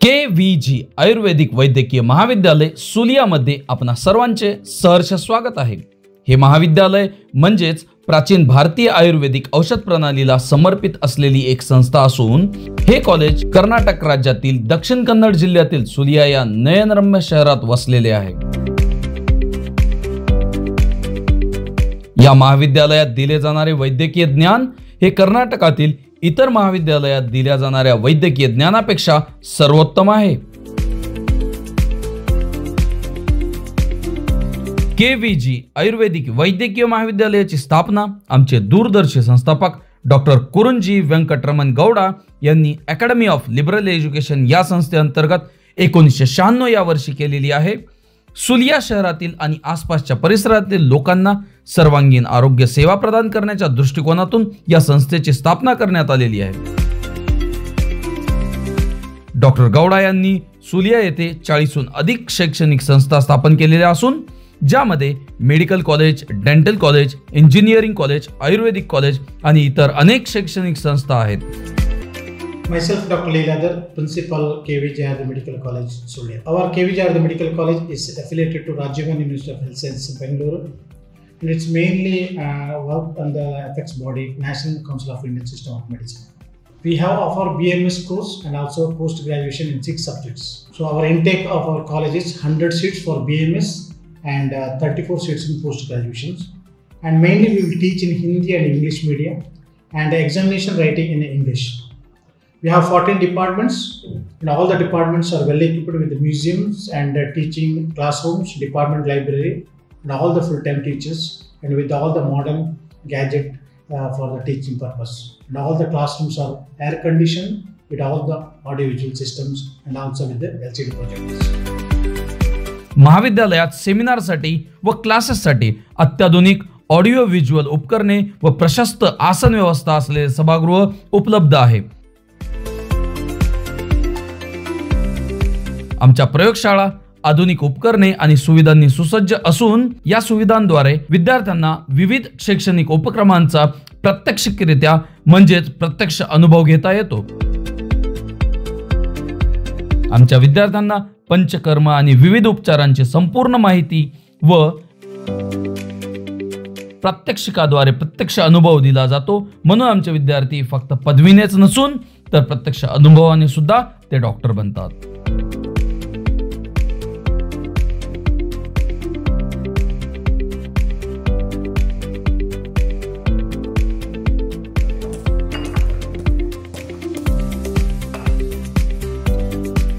KVG आयुर्वेदिक वैद्यकीय महाविद्यालय सुलियामध्ये आपणा सर्वांचे सहर्ष स्वागत आहे। हे महाविद्यालय म्हणजेच प्राचीन भारतीय आयुर्वेदिक औषध प्रणालीला समर्पित असलेली एक संस्था असून हे कॉलेज कर्नाटक राज्यातील दक्षिण कन्नड जिल्ह्यातील सुलिया या नयनरम्य शहरात वसलेले आहे। या महाविद्यालयात दिले जाणारे वैद्यकीय ज्ञान हे कर्नाटकातील इतर महाविद्यालयात दिल्या जाणाऱ्या वैद्यकीय ज्ञानापेक्षा सर्वोत्तम आहे। KVG आयुर्वेदिक वैद्यकीय महाविद्यालयाची स्थापना आमचे दूरदर्शी संस्थापक डॉक्टर कुरुंजी वेंकटरमण गौडा यांनी अकॅडमी ऑफ लिबरल एज्युकेशन या संस्थेअंतर्गत 1996 या वर्षी केलेली आहे। सुलिया शहरातील आणि आसपासच्या परिसरातील लोकांना सर्वांगीण आरोग्य सेवा प्रदान करण्याच्या दृष्टिकोनातून या संस्थेची स्थापना करण्यात आलेली आहे। डॉक्टर गौडा यांनी सुलिया येथे 40हून अधिक शैक्षणिक संस्था स्थापन केलेल्या असून ज्यामध्ये medical college, dental college, engineering college, ayurvedic college आणि इतर अनेक शैक्षणिक संस्था आहेत। Myself, Dr. Leeladhar, Principal, KVG Ayurveda Medical College, Sulia. Our KVG Ayurveda Medical College is affiliated to Rajiv Gandhi University of Health Sciences, Bangalore, and it's mainly work on the ethics body, National Council of Indian System of Medicine. We have our BMS course and also post-graduation in 6 subjects. So our intake of our college is 100 seats for BMS and 34 seats in post-graduations. And mainly we will teach in Hindi and English medium and examination writing in English. We have 14 departments and all the departments are well equipped with the museums and teaching classrooms, department library and all the full-time teachers and with all the modern gadget for the teaching purpose. And all the classrooms are air conditioned with all the audiovisual systems and also with the LCD projectors. महाविद्यालयात सेमिनारसाठी व क्लासेससाठी अत्याधुनिक audio visual उपकरणे व प्रशस्त आसन व्यवस्था असलेले सभागृह उपलब्ध आहे। आमच्या प्रयोगशाळा आधुनिक उपकरणे आणि सुविधांनी सुसज्ज असून या सुविधांद्वारे विद्यार्थ्यांना विविध शैक्षणिक उपक्रमांचा प्रत्यक्षरित्या म्हणजेच प्रत्यक्ष अनुभव घेता येतो। आमच्या विद्यार्थ्यांना पंचकर्म आणि विविध उपचारांची संपूर्ण माहिती व प्रात्यक्षिकाद्वारे प्रत्यक्ष अनुभव दिला जातो। म्हणून आमचे विद्यार्थी फक्त पदवीनेच नसून तर प्रत्यक्ष अनुभवाने सुद्धा ते डॉक्टर बनतात।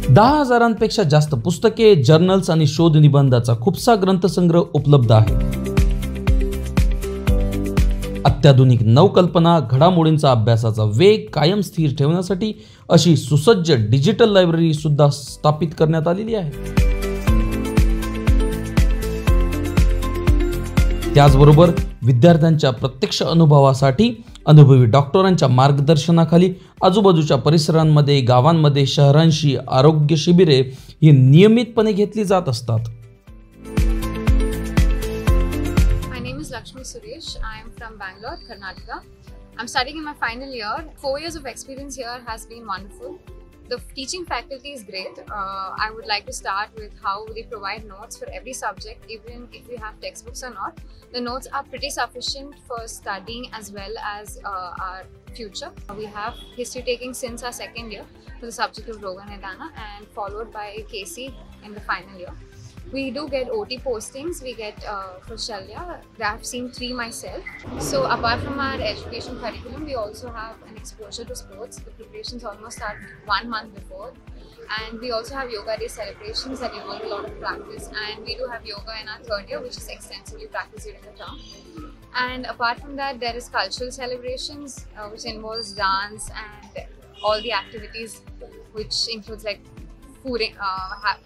दहा हजारांपेक्षा जास्त पुस्तके, जर्नल्स आणि शोध निबंधाचा खूपसा ग्रंथसंग्रह उपलब्ध आहे। अत्याधुनिक नवकल्पना, घडामोडींचा अभ्यासाचा वेग कायम स्थिर ठेवण्यासाठी अशी सुसज्ज डिजिटल लायब्ररी सुद्धा स्थापित करण्यात आलेली आहे। त्याचबरोबर विद्यार्थ्यांच्या प्रत्यक्ष अनुभवासाठी अनुभवी डॉक्टरांच्या मार्गदर्शनाखाली आजूबाजूच्या परिसरांमध्ये, गावांमध्ये, शहरांशी आरोग्य शिबिरे ही नियमितपणे घेतली जात असतात। My name is Lakshmi Suresh. I am from Bangalore, Karnataka. I'm studying in my final year. 4 years of experience here has been wonderful. The teaching faculty is great. I would like to start with how they provide notes for every subject, even if we have textbooks or not. The notes are pretty sufficient for studying as well as our future. We have history taking since our second year for the subject of Roga Nidana and followed by KC in the final year. We do get OT postings. We get for Shalya. I have seen 3 myself. So apart from our education curriculum, we also have an exposure to sports. The preparations almost start 1 month before. And we also have yoga day celebrations that involve a lot of practice. And we do have yoga in our 3rd year, which is extensively practiced during the term. And apart from that, there is cultural celebrations, which involves dance and all the activities, which includes like food,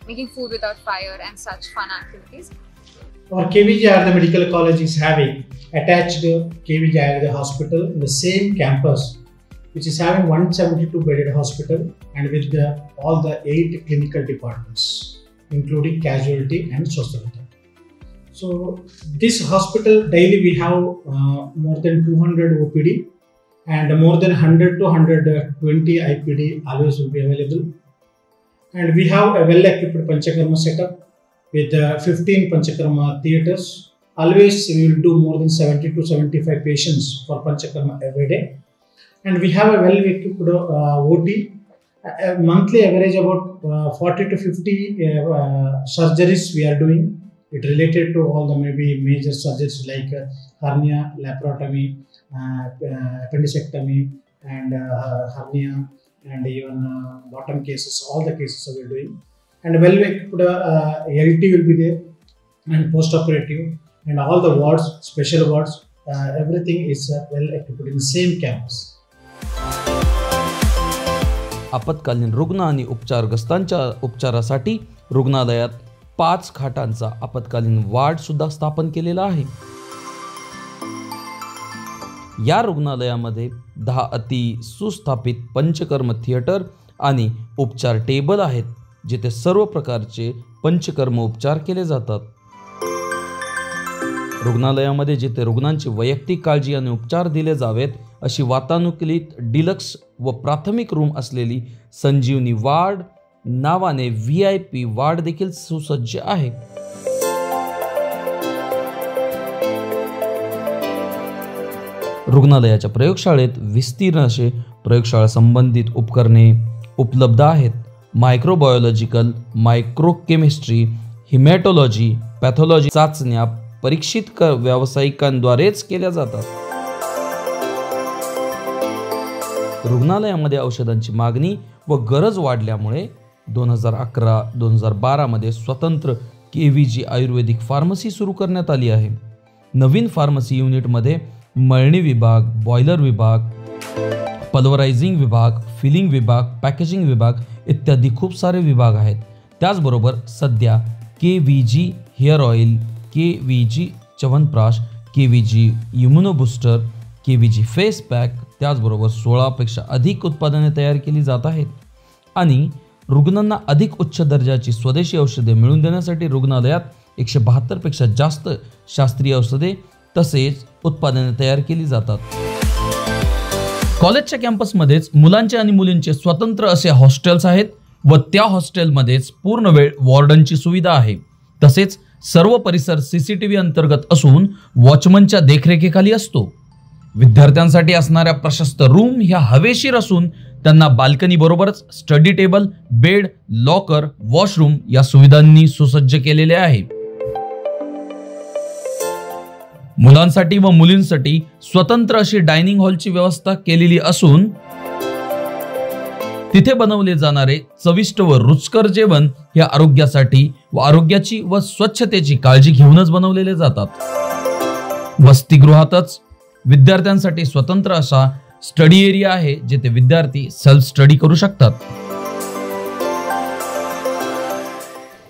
making food without fire and such fun activities. Our KVG Ayurveda Medical College is having attached KVG Ayurveda Hospital in the same campus, which is having 172 bedded hospital and with all the 8 clinical departments, including casualty and sociology. So this hospital daily we have more than 200 OPD and more than 100 to 120 IPD always will be available. And we have a well-equipped Panchakarma setup with 15 Panchakarma theatres. Always we will do more than 70 to 75 patients for Panchakarma every day. And we have a well-equipped OT. Monthly average about 40 to 50 surgeries we are doing. It related to all the maybe major surgeries like hernia, laparotomy, appendicectomy, and hernia, and even bottom cases. All the cases we are doing. And well-equipped LT will be there, and post-operative, and all the wards, special wards, everything is well-equipped in the same campus. आपत्कालीन रुग्ण आणि उपचारग्रस्तांच्या उपचारासाठी रुग्णालयात 5 खाटांचा आपत्कालीन ward सुद्धा स्थापन केलेला आहे. या रुग्णालयामध्ये 10 अति सुस्थापित पंचकर्म थिएटर आणि उपचार टेबल आहेत, जिथे सर्व प्रकारचे पंचकर्म उपचार केले जातात. रुग्णालयामध्ये जिथे रुग्णांची वैयक्तिक काळजी आणि उपचार दिले जावेत अशी वातानुकूलित डिलक्स व प्राथमिक रूम असलेली संजीवनी वार्ड नावाने VIP वार्ड देखील सुसज्ज आहे. रुग्णालयाच्या प्रयोगशाळेत विस्तीर्ण असे प्रयोगशाळा संबंधित उपकरणे उपलब्ध आहेत. मायक्रोबायोलॉजिकल, मायक्रोकेमिस्ट्री, हिमॅटॉलॉजी, पॅथॉलॉजी चाचण्या परीक्षित व्यावसायिकांद्वारेच केल्या जातात. रुग्णालयामध्ये औषधांची मागणी व गरज वाढल्यामुळे 2011-2012 मध्ये स्वतंत्र KVG आयुर्वेदिक फार्मसी सुरू करण्यात आली आहे. नवीन फार्मसी युनिटमध्ये मळणी विभाग, बॉयलर विभाग, पल्वरायझिंग विभाग, फिलिंग विभाग, पॅकेजिंग विभाग इत्यादी खूप सारे विभाग आहेत. त्याचबरोबर सध्या KVG hair oil, KVG chyawanprash, KVG immuno booster, KVG face pack, त्याचबरोबर 16 पेक्षा अधिक उत्पादने तयार केली जात आहेत. आणि रुग्णांना अधिक उच्च दर्जाची स्वदेशी औषधे मिळवून देण्यासाठी रुग्णालयात 172 पेक्षा जास्त शास्त्रीय औषधे तसेच उत्पादने तयार केली जातात. कॉलेजच्या कॅम्पसमध्येच मुलांचे आणि मुलींचे स्वतंत्र असे हॉस्टेल्स आहेत व त्या हॉस्टेलमध्येच पूर्ण वेळ वॉर्डनची सुविधा आहे. तसेच सर्व परिसर CCTV अंतर्गत असून वॉचमनच्या देखरेखीखाली असतो. विद्यार्थ्यांसाठी असणाऱ्या प्रशस्त रूम ह्या हवेशीर असून त्यांना बाल्कनी बरोबरच study table, bed, locker, washroom या सुविधांनी सुसज्ज केलेले आहे. मुलांसाठी व मुलींसाठी स्वतंत्र अशी डायनिंग हॉलची व्यवस्था केलेली असून तिथे बनवले जाणारे चविष्ट व रुचकर जेवण हे आरोग्यासाठी व आरोग्याची व स्वच्छतेची काळजी घेऊनच बनवलेले जातात. वसतिगृहातच विद्यार्थ्यांसाठी स्वतंत्र असा स्टडी एरिया आहे, जिथे विद्यार्थी सेल्फ स्टडी करू शकतात.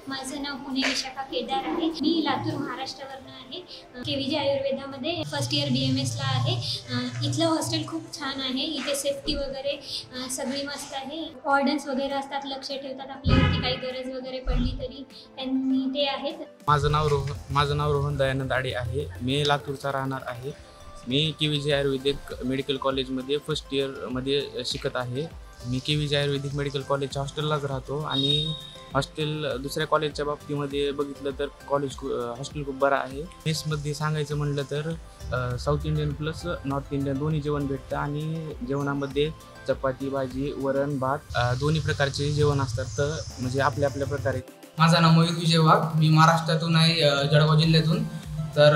माझं नाव पुणे विशाखा केदार आहे. मी लातूर महाराष्ट्रावरून आहे. KVG आयुर्वेदामध्ये फर्स्ट इयर BMS ला आहे. इथलं हॉस्टेल खूप छान आहे. इथे सेफ्टी वगैरे सगळी मस्त आहे. वॉर्डन्स वगैरे असतात, लक्ष ठेवतात आपल्यावरती, काही गरज वगैरे पडली तरी त्यांनी ते आहेत. माझं नाव रोहन दयानंद आडे आहे. मी लातूरचा राहणार आहे. मी KVG आयुर्वेदिक मेडिकल कॉलेजमध्ये फर्स्ट इयरमध्ये शिकत आहे. मी KVG आयुर्वेदिक मेडिकल कॉलेजच्या हॉस्टेललाच राहतो आणि हॉस्टेल दुसऱ्या कॉलेजच्या बाबतीमध्ये बघितलं तर हॉस्टेल खूप बरं आहे. मेसमध्ये सांगायचं म्हटलं तर south Indian plus north Indian दोन्ही जेवण भेटतं आणि जेवणामध्ये चपाती, भाजी, वरण, भात दोन्ही प्रकारचे जेवण असतात. तर म्हणजे आपल्या प्रकारे. माझं नाव मयूर विजय वाघ. मी महाराष्ट्रातून आहे, जळगाव जिल्ह्यातून. तर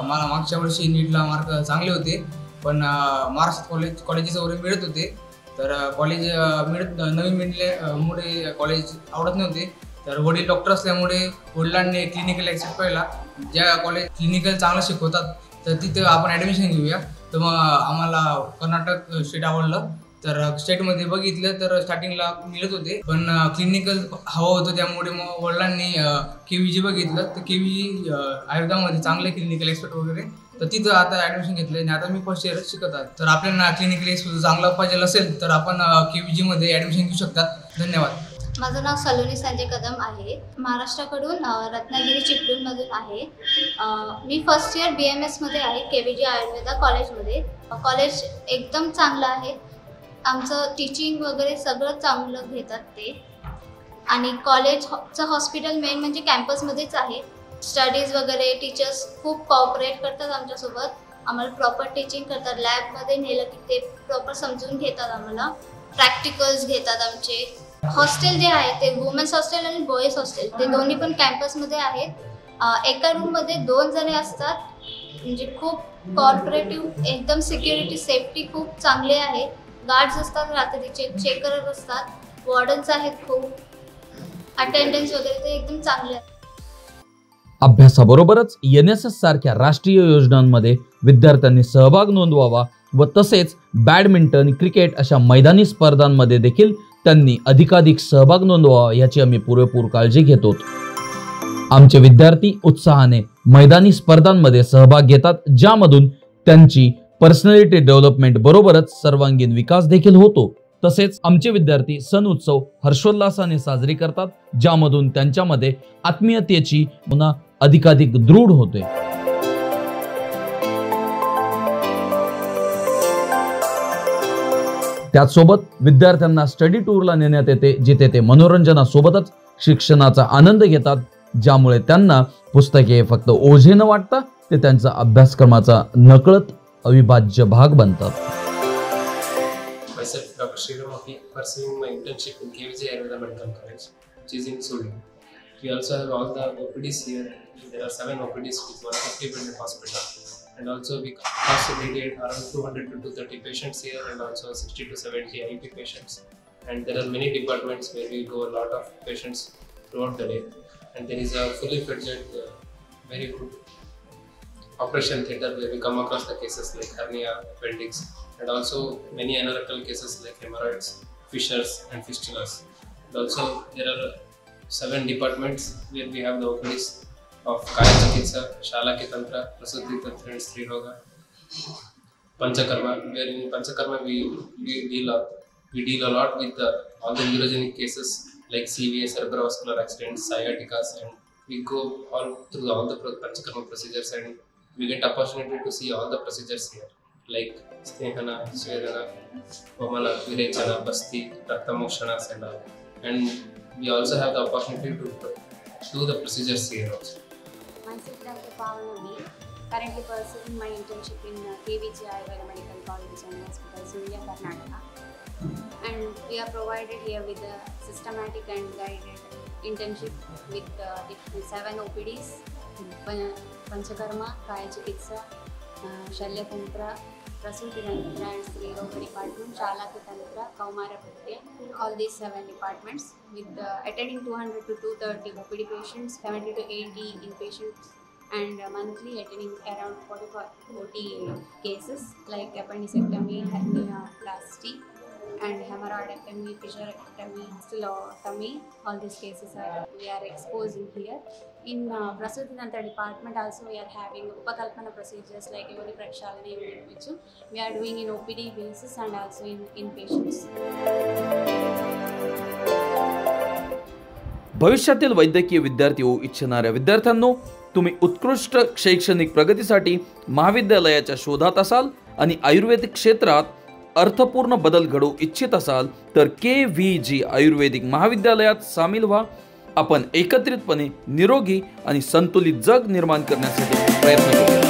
मला मागच्या वर्षी नीटला मार्क चांगले होते, पण महाराष्ट्रात कॉलेजेस वगैरे मिळत होते. तर कॉलेज नवीन मिळल्यामुळे कॉलेज आवडत नव्हते. तर वडील डॉक्टर असल्यामुळे वडिलांनी क्लिनिकल ॲक्सेप्ट केला. ज्या कॉलेज क्लिनिकल चांगलं शिकवतात तर तिथं आपण ॲडमिशन घेऊया. तर मग आम्हाला कर्नाटक स्टेट आवडलं. तर स्टेटमध्ये बघितलं तर स्टार्टिंगला मिळत होते, पण क्लिनिकल हवं होतं, त्यामुळे मग वडिलांनी KVG बघितलं. तर KVG आयुर्वेदामध्ये चांगले क्लिनिकल एक्सपर्ट वगैरे, तर तिथं आता ॲडमिशन घेतलं आणि आता मी फर्स्ट इयर शिकत आहे. तर आपल्याला क्लिनिकल एक्सपर्ट चांगला पाहिजे असेल तर आपण KVGमध्ये ॲडमिशन घेऊ शकतात. धन्यवाद. माझं नाव सलोनी संजय कदम आहे. महाराष्ट्राकडून रत्नागिरी चिपळूणमधून आहे. मी फर्स्ट इयर BMSमध्ये आहे KVG आयुर्वेदा कॉलेजमध्ये. कॉलेज एकदम चांगलं आहे. आमचं टीचिंग वगैरे सगळं चांगलं घेतात ते. आणि कॉलेजचं हॉस्पिटल मेन म्हणजे कॅम्पसमध्येच आहे. स्टडीज वगैरे टीचर्स खूप कॉपरेट करतात आमच्यासोबत. आम्हाला प्रॉपर टीचिंग करतात. लॅबमध्ये नेलं की ते प्रॉपर समजून घेतात आम्हाला. प्रॅक्टिकल्स घेतात आमचे. हॉस्टेल जे आहे ते वुमेन्स हॉस्टेल आणि बॉईज हॉस्टेल ते दोन्ही पण कॅम्पसमध्ये आहेत. एका रूममध्ये 2 जणे असतात. म्हणजे खूप कॉर्पोरेटिव्ह एकदम सिक्युरिटी सेफ्टी खूप चांगली आहे. गार्ड्स असतात रात्रीचे चेक करत असतात. वॉर्डन्स आहेत खूप. अटेंडन्स वगैरे ते एकदम चांगले आहे. अभ्यासाबरोबरच NSS सारख्या राष्ट्रीय योजनांमध्ये विद्यार्थ्यांनी सहभाग नोंदवावा व तसेच बॅडमिंटन, क्रिकेट अशा मैदानी स्पर्धांमध्ये देखील त्यांनी अधिकाधिक सहभाग नोंदवावा याची आम्ही पुरेपूर काळजी घेतो. आमचे विद्यार्थी उत्साहाने मैदानी स्पर्धांमध्ये सहभाग घेतात, ज्यामधून त्यांची पर्सनॅलिटी डेव्हलपमेंट बरोबरच सर्वांगीण विकास देखील होतो. तसेच आमचे विद्यार्थी सण उत्सव हर्षोल्लासाने साजरे करतात, ज्यामधून त्यांच्यामध्ये आत्मीयतेची भावना अधिकाधिक दृढ होते. त्याचसोबत विद्यार्थ्यांना स्टडी टूरला नेण्यात येते, जिथे ते मनोरंजनासोबतच शिक्षणाचा आनंद घेतात, ज्यामुळे त्यांना पुस्तके फक्त ओझे न वाटता ते त्यांचा अभ्यासक्रमाचा नकळत अविभाज्य भाग बनतात. Myself, Dr. Sriram Aki, pursuing my internship in KVJ Ayurveda Medical College, which is in Sulia. We also have all the OPDs here. There are 7 OPDs with 150-bedded hospital. And also we constantly around 200 to 230 patients here, and also 60 to 70 IP patients. And there are many departments where we go a lot of patients throughout the day. And there is a fully fledged, very good operation theatre where we come across the cases like hernia, appendix, and also many anatomical cases like hemorrhoids, fissures and fistulas. And also there are 7 departments where we have the OPDs of Kaya Chikitsa, Shala Tantra, Prasuti Tantra and Stri Roga, Panchakarma, where in Panchakarma we deal a lot with all the neurogenic cases like CVA, cerebrovascular accidents, sciaticas, and we go all through all the Panchakarma procedures, and we get opportunity to see all the procedures here like Snehana, Svedana, Vamana, Virechana, Basti, Raktamokshanas and all. And we also have the opportunity to do the procedures here also. Myself, Dr. Pavana B. Currently pursuing my internship in KVJ Ayurveda Medical College and Hospital, Sulia, Karnataka. And we are provided here with a systematic and guided internship with 7 OPDs, Panchakarma, Kaya Chikitsa, Shalya Tantra, Prasuti Tantra and Stri Roga department, Shala Tantra, Kaumara Pratya, all these 7 departments with attending 200 to 230 OPD patients, 70 to 80 inpatients, and monthly attending around 40 cases like appendicectomy, hernia, plasty, and hemorrhoidectomy, fissurectomy, stylotomy. All these cases we are exposing here. In Prasuti Tantra department also we are having Upakalpana procedures like Yoni Prakshalana, which we are doing in OPD basis and also in inpatients. भविष्यातील वैद्यकीय विद्यार्थी होऊ इच्छिणाऱ्या विद्यार्थ्यांनो, तुम्ही उत्कृष्ट शैक्षणिक प्रगतीसाठी महाविद्यालयाच्या शोधात असाल आणि आयुर्वेदिक क्षेत्रात अर्थपूर्ण बदल घडवू इच्छित असाल तर KVG आयुर्वेदिक महाविद्यालयात सामील व्हा. आपण एकत्रितपणे निरोगी आणि संतुलित जग निर्माण करण्यासाठी प्रयत्न करू.